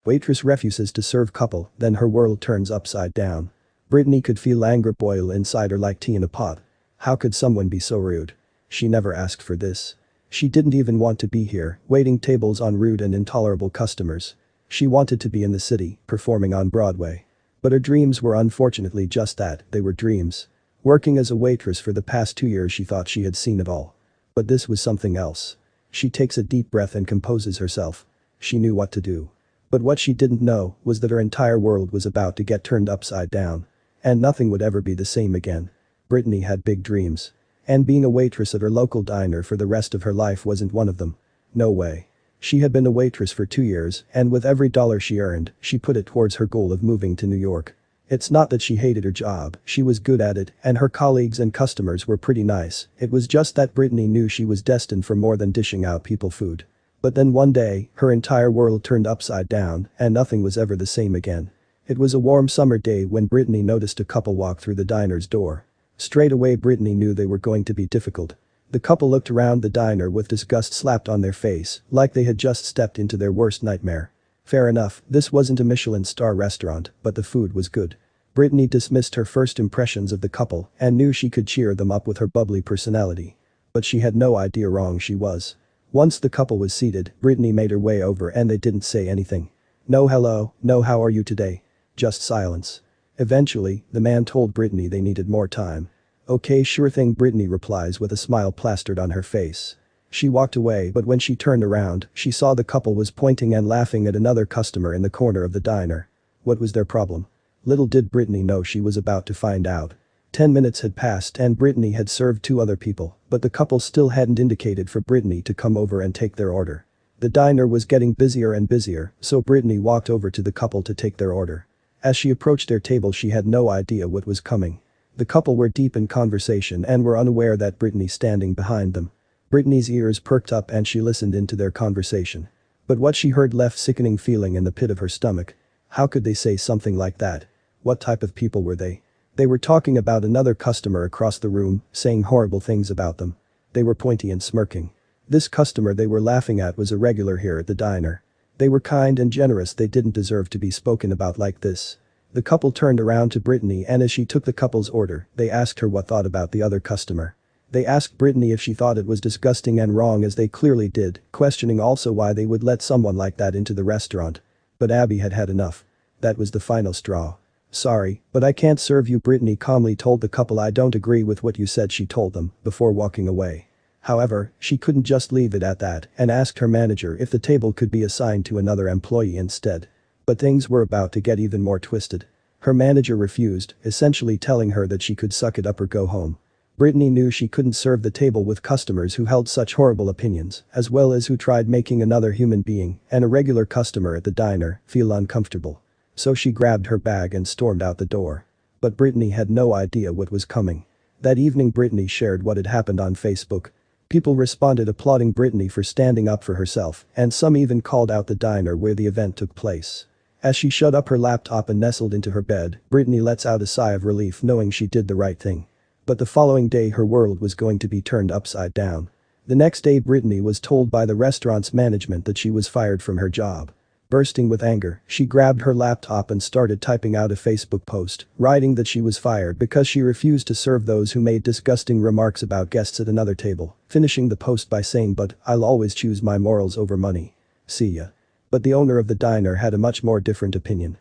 Waitress refuses to serve couple, then her world turns upside down. Brittany could feel anger boil inside her like tea in a pot. How could someone be so rude? She never asked for this. She didn't even want to be here, waiting tables on rude and intolerable customers. She wanted to be in the city, performing on Broadway. But her dreams were unfortunately just that, they were dreams. Working as a waitress for the past 2 years she thought she had seen it all. But this was something else. She takes a deep breath and composes herself. She knew what to do. But what she didn't know was that her entire world was about to get turned upside down. And nothing would ever be the same again. Brittany had big dreams. And being a waitress at her local diner for the rest of her life wasn't one of them. No way. She had been a waitress for 2 years, and with every dollar she earned, she put it towards her goal of moving to New York. It's not that she hated her job, she was good at it, and her colleagues and customers were pretty nice, it was just that Brittany knew she was destined for more than dishing out people food. But then one day, her entire world turned upside down, and nothing was ever the same again. It was a warm summer day when Brittany noticed a couple walk through the diner's door. Straight away Brittany knew they were going to be difficult. The couple looked around the diner with disgust slapped on their face, like they had just stepped into their worst nightmare. Fair enough, this wasn't a Michelin star restaurant, but the food was good. Brittany dismissed her first impressions of the couple and knew she could cheer them up with her bubbly personality. But she had no idea wrong she was. Once the couple was seated, Brittany made her way over and they didn't say anything. No hello, no how are you today? Just silence. Eventually, the man told Brittany they needed more time. Okay sure thing Brittany replies with a smile plastered on her face. She walked away but when she turned around, she saw the couple was pointing and laughing at another customer in the corner of the diner. What was their problem? Little did Brittany know she was about to find out. 10 minutes had passed and Brittany had served 2 other people, but the couple still hadn't indicated for Brittany to come over and take their order. The diner was getting busier and busier, so Brittany walked over to the couple to take their order. As she approached their table she had no idea what was coming. The couple were deep in conversation and were unaware that Brittany standing behind them. Brittany's ears perked up and she listened into their conversation. But what she heard left sickening feeling in the pit of her stomach. How could they say something like that? What type of people were they? They were talking about another customer across the room, saying horrible things about them. They were pointy and smirking. This customer they were laughing at was a regular here at the diner. They were kind and generous, they didn't deserve to be spoken about like this. The couple turned around to Brittany and as she took the couple's order, they asked her what thought about the other customer. They asked Brittany if she thought it was disgusting and wrong as they clearly did, questioning also why they would let someone like that into the restaurant. But Abby had had enough. That was the final straw. Sorry, but I can't serve you, Brittany calmly told the couple. I don't agree with what you said, she told them, before walking away. However, she couldn't just leave it at that and asked her manager if the table could be assigned to another employee instead. But things were about to get even more twisted. Her manager refused, essentially telling her that she could suck it up or go home. Brittany knew she couldn't serve the table with customers who held such horrible opinions, as well as who tried making another human being, and a regular customer at the diner, feel uncomfortable. So she grabbed her bag and stormed out the door. But Brittany had no idea what was coming. That evening Brittany shared what had happened on Facebook. People responded applauding Brittany for standing up for herself, and some even called out the diner where the event took place. As she shut up her laptop and nestled into her bed, Brittany lets out a sigh of relief knowing she did the right thing. But the following day her world was going to be turned upside down. The next day Brittany was told by the restaurant's management that she was fired from her job. Bursting with anger, she grabbed her laptop and started typing out a Facebook post, writing that she was fired because she refused to serve those who made disgusting remarks about guests at another table, finishing the post by saying, "But I'll always choose my morals over money. See ya." But the owner of the diner had a much more different opinion.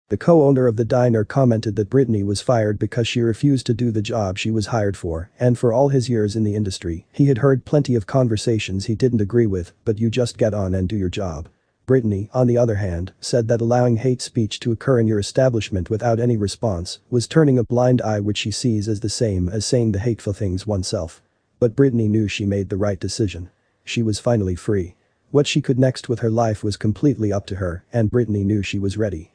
The co-owner of the diner commented that Brittany was fired because she refused to do the job she was hired for, and for all his years in the industry, he had heard plenty of conversations he didn't agree with, but you just get on and do your job. Brittany, on the other hand, said that allowing hate speech to occur in your establishment without any response was turning a blind eye, which she sees as the same as saying the hateful things oneself. But Brittany knew she made the right decision. She was finally free. What she could next with her life was completely up to her, and Brittany knew she was ready.